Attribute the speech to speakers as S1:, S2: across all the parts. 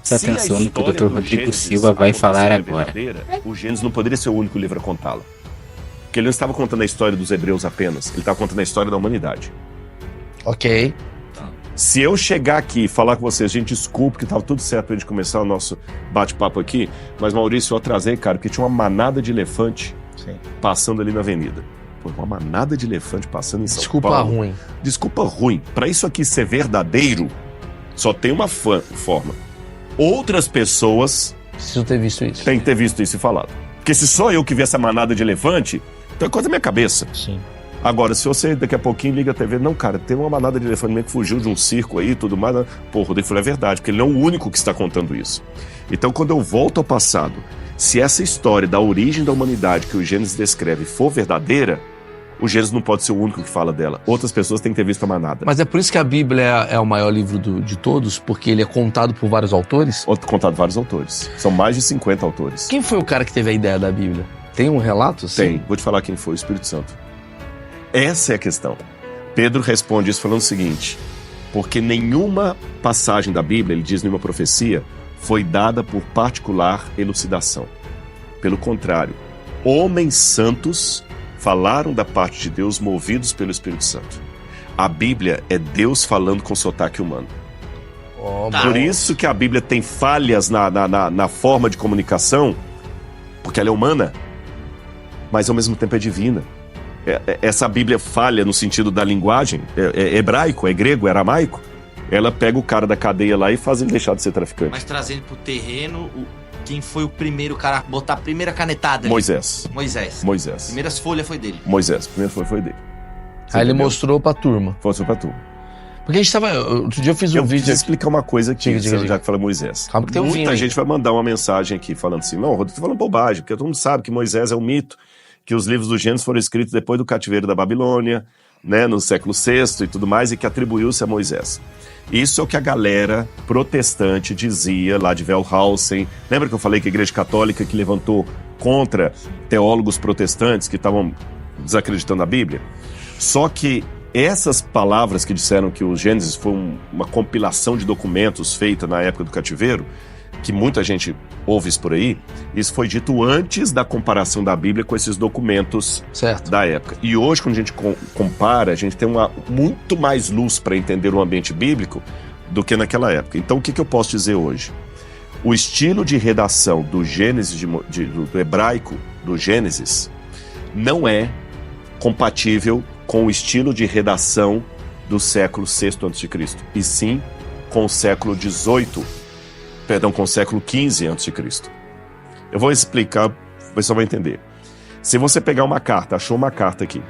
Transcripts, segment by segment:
S1: Presta atenção no que o Dr. Rodrigo Silva vai falar agora.
S2: O Gênesis não poderia ser o único livro a contá-la. Porque ele não estava contando a história dos hebreus apenas, ele estava contando a história da humanidade.
S3: Ok.
S2: Se eu chegar aqui e falar com vocês, gente, desculpe que estava tudo certo pra gente começar o nosso bate-papo aqui, mas Maurício, eu atrasei, cara, porque tinha uma manada de elefante passando ali na avenida. Pô, uma manada de elefante passando em São
S3: Desculpa
S2: Paulo.
S3: ruim.
S2: Desculpa ruim. Pra isso aqui ser verdadeiro, só tem uma forma. Outras pessoas
S3: Preciso ter visto isso.
S2: têm que ter visto isso e falado. Porque se só eu que vi essa manada de elefante, então é coisa da minha cabeça.
S3: Sim.
S2: Agora, se você daqui a pouquinho liga a TV, não, cara, tem uma manada de elefante que fugiu de um circo aí e tudo mais. Pô, o Rodrigo falou, é verdade, porque ele não é o único que está contando isso. Então, quando eu volto ao passado, se essa história da origem da humanidade que o Gênesis descreve for verdadeira, o Gênesis não pode ser o único que fala dela. Outras pessoas têm que ter visto a manada.
S3: Mas é por isso que a Bíblia é o maior livro de todos, porque ele é contado por vários autores?
S2: Contado vários autores. São mais de 50 autores.
S3: Quem foi o cara que teve a ideia da Bíblia? Tem um relato?
S2: Tem. Vou te falar quem foi, o Espírito Santo. Essa é a questão. Pedro responde isso falando o seguinte: porque nenhuma passagem da Bíblia, ele diz nenhuma profecia, foi dada por particular elucidação. Pelo contrário, homens santos falaram da parte de Deus movidos pelo Espírito Santo. A Bíblia é Deus falando com sotaque humano. Por isso que a Bíblia tem falhas na forma de comunicação, porque ela é humana, mas ao mesmo tempo é divina. Essa Bíblia falha no sentido da linguagem, é hebraico, é grego, é aramaico. Ela pega o cara da cadeia lá e faz ele deixar de ser traficante.
S4: Mas trazendo pro terreno, quem foi o primeiro cara a botar a primeira canetada ali?
S2: Moisés.
S4: Primeiras folhas foi dele.
S2: Moisés, primeira folha foi dele.
S3: Aí ele mostrou pra turma.
S2: Mostrou pra turma.
S3: Porque a gente tava... Outro dia eu fiz um vídeo...
S2: preciso explicar uma coisa aqui, já que fala Moisés.
S3: Calma que tem um vinho
S2: Muita
S3: aí.
S2: gente vai mandar uma mensagem aqui falando assim, não, Rodrigo, tô falando bobagem, porque todo mundo sabe que Moisés é um mito, que os livros do Gênesis foram escritos depois do cativeiro da Babilônia, né, no século VI e tudo mais, e que atribuiu-se a Moisés. Isso é o que a galera protestante dizia lá de Wellhausen. Lembra que eu falei que a Igreja Católica que levantou contra teólogos protestantes que estavam desacreditando a Bíblia? Só que essas palavras que disseram que o Gênesis foi uma compilação de documentos feita na época do cativeiro, que muita gente ouve isso por aí, isso foi dito antes da comparação da Bíblia com esses documentos da época. E hoje, quando a gente compara, a gente tem muito mais luz para entender o ambiente bíblico do que naquela época. Então, o que eu posso dizer hoje? O estilo de redação do Gênesis, do hebraico do Gênesis, não é compatível com o estilo de redação do século VI a.C., e sim com o século XVIII, com o século XV a.C. Eu vou explicar, o pessoal vai entender. Se você pegar uma carta, achou uma carta aqui,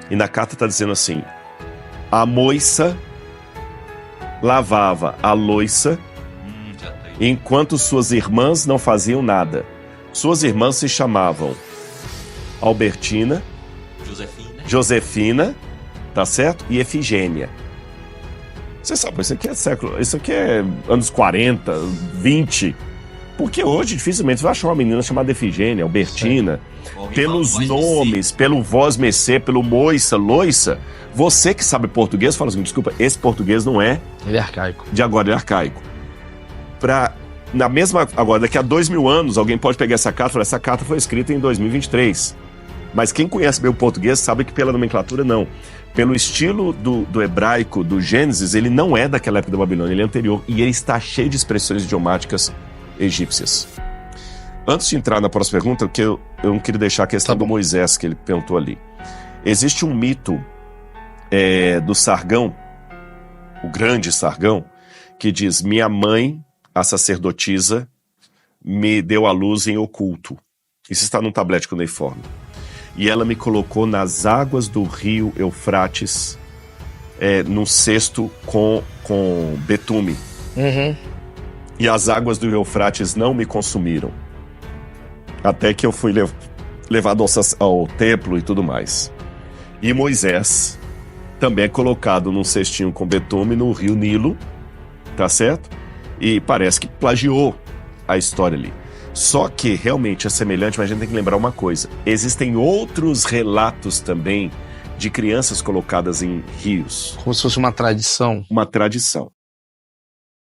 S2: e na carta está dizendo assim: a moça lavava a louça enquanto suas irmãs não faziam nada. Suas irmãs se chamavam Albertina, Josefina, tá certo? E Efigênia. Você sabe, isso aqui é anos 40, 20. Porque hoje dificilmente você vai achar uma menina chamada Efigênia, Albertina. Pelos nomes, pelo voz mecê, pelo moiça, loiça. Você que sabe português fala assim: desculpa, esse português não é.
S3: Ele é arcaico.
S2: De agora, ele é arcaico. Agora, daqui a 2000 anos, alguém pode pegar essa carta e falar: essa carta foi escrita em 2023. Mas quem conhece bem o português sabe que pela nomenclatura não. Pelo estilo do hebraico, do Gênesis, ele não é daquela época da Babilônia, ele é anterior. E ele está cheio de expressões idiomáticas egípcias. Antes de entrar na próxima pergunta, que eu não queria deixar a questão do Moisés, que ele perguntou ali. Existe um mito do Sargão, o grande Sargão, que diz: minha mãe, a sacerdotisa, me deu à luz em oculto. Isso está num tablete cuneiforme. E ela me colocou nas águas do rio Eufrates, num cesto com betume.
S3: Uhum.
S2: E as águas do Eufrates não me consumiram. Até que eu fui levado ao templo e tudo mais. E Moisés também é colocado num cestinho com betume no rio Nilo, tá certo? E parece que plagiou a história ali. Só que realmente é semelhante, mas a gente tem que lembrar uma coisa. Existem outros relatos também de crianças colocadas em rios.
S3: Como se fosse uma tradição.
S2: Uma tradição.